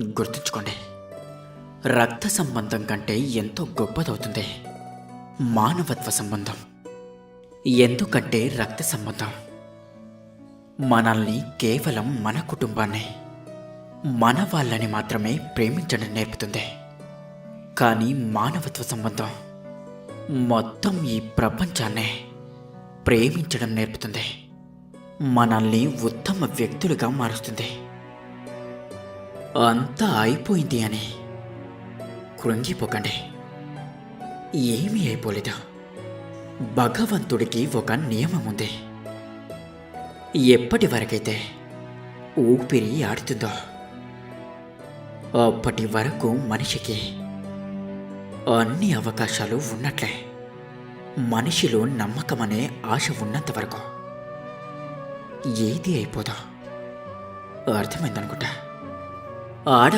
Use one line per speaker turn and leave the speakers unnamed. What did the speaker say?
గుర్తుంచుకోండి, రక్త సంబంధం కంటే ఎంతో గొప్పదవుతుంది మానవత్వ సంబంధం. ఎందుకంటే రక్త సంబంధం మనల్ని కేవలం మన కుటుంబాన్ని, మన వాళ్ళని మాత్రమే ప్రేమించడం నేర్పుతుంది. కానీ మానవత్వ సంబంధం మొత్తం ఈ ప్రపంచాన్నే ప్రేమించడం నేర్పుతుంది. మనల్ని ఉత్తమ వ్యక్తులుగా మారుస్తుంది. అంతా అయిపోయింది అని కృంగిపోకండి. ఏమీ అయిపోలేదు. భగవంతుడికి ఒక నియమం ఉంది. ఎప్పటి వరకైతే ఊపిరి ఆడుతుందో అప్పటి వరకు మనిషికి అన్ని అవకాశాలు ఉన్నట్లే. మనిషిలో నమ్మకం అనే ఆశ ఉన్నంత వరకు ఏది అయిపోదో. అర్థమైందనుకుంటా. ఆడ